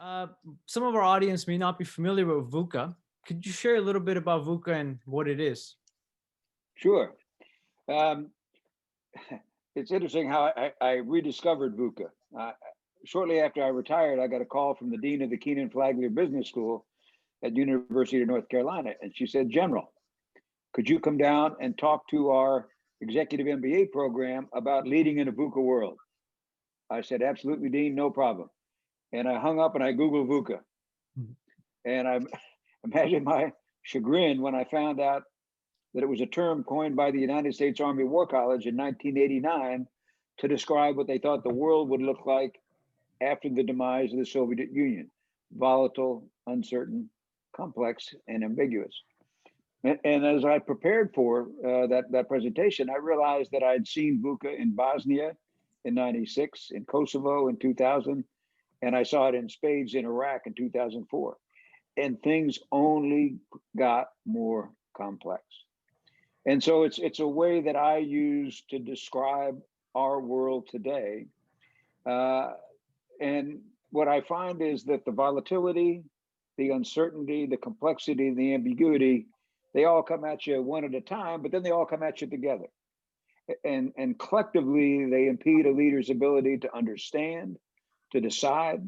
Uh, some of our audience may not be familiar with VUCA. Could you share a little bit about VUCA and what it is? Sure. Um, it's interesting how I rediscovered VUCA. Shortly after I retired, I got a call from the dean of the Keenan Flagler Business School at University of North Carolina, and she said, "General, could you come down and talk to our executive MBA program about leading in a VUCA world?" I said, "Absolutely, Dean, no problem." And I hung up and I Googled VUCA. Mhm. And I imagine my chagrin when I found out that it was a term coined by the United States Army War College in 1989 to describe what they thought the world would look like after the demise of the Soviet Union: volatile, uncertain, complex, and ambiguous. And as I prepared for that presentation, I realized that I'd seen VUCA in Bosnia in '96, in Kosovo in 2000, and I saw it in spades in Iraq in 2004. And things only got more complex. And so it's a way that I use to describe our world today. Uh, and what I find is that the volatility, the uncertainty, the complexity, the ambiguity, they all come at you one at a time, but then they all come at you together. And collectively, they impede a leader's ability to understand, to decide,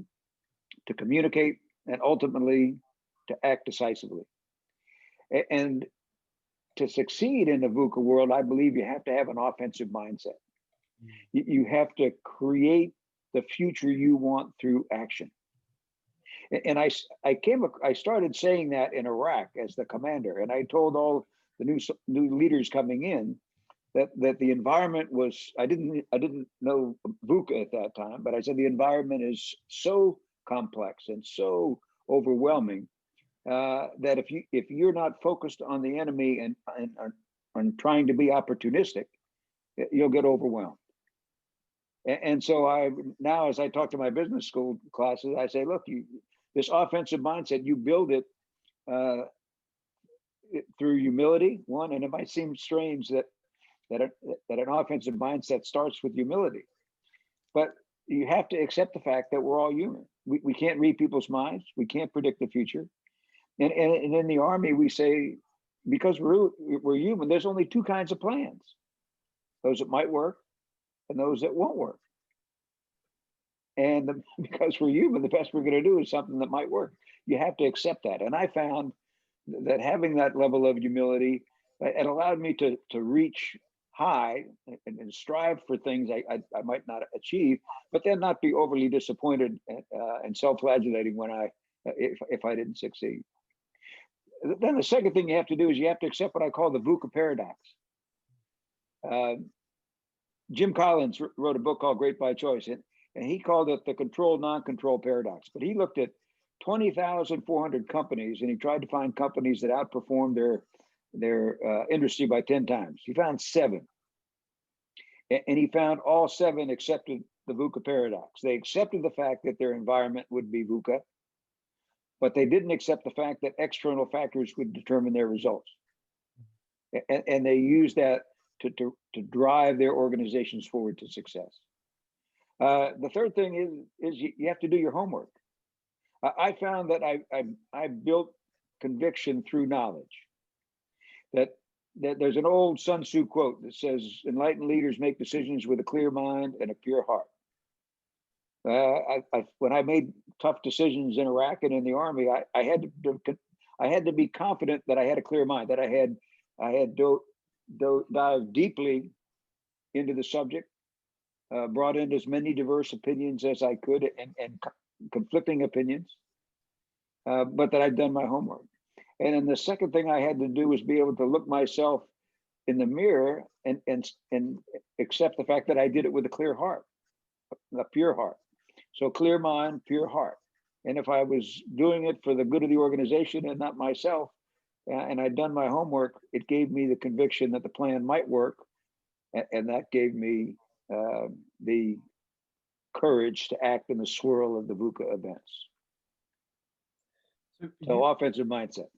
to communicate, and ultimately to act decisively. And to succeed in the VUCA world, I believe you have to have an offensive mindset. You have to create the future you want through action. And I started saying that in Iraq as the commander, and I told all the new leaders coming in that the environment was, I didn't know VUCA at that time, but I said the environment is so complex and so overwhelming that if you're not focused on the enemy and trying to be opportunistic, you'll get overwhelmed. And so I now, as I talk to my business school classes, I say, look, this offensive mindset, you build it through humility, one, and it might seem strange that an offensive mindset starts with humility, but you have to accept the fact that we're all human. We can't read people's minds. We can't predict the future. And in the Army, we say, because we're human, there's only two kinds of plans: those that might work and those that won't work. And because we're human, the best we're going to do is something that might work. You have to accept that. And I found that having that level of humility, it allowed me to reach high and strive for things I might not achieve, but then not be overly disappointed and self-flagellating if I didn't succeed. Then the second thing you have to do is you have to accept what I call the Vuca Paradox. Jim Collins wrote a book called Great by Choice, and he called it the control non-control paradox. But he looked at 20,400 companies, and he tried to find companies that outperformed their industry by 10 times. He found 7. And he found all 7 accepted the VUCA paradox. They accepted the fact that their environment would be VUCA, but they didn't accept the fact that external factors would determine their results. And they used that to drive their organizations forward to success. The third thing is you have to do your homework. I found that I built conviction through knowledge. That there's an old Sun Tzu quote that says, "Enlightened leaders make decisions with a clear mind and a pure heart." When I made tough decisions in Iraq and in the Army, I had to be confident that I had a clear mind, that I had dived deeply into the subject, brought in as many diverse opinions as I could and conflicting opinions, but that I'd done my homework. And then the second thing I had to do was be able to look myself in the mirror and accept the fact that I did it with a clear heart, a pure heart. So clear mind, pure heart. And if I was doing it for the good of the organization and not myself, and I'd done my homework, it gave me the conviction that the plan might work. And that gave me the courage to act in the swirl of the VUCA events. So offensive mindset.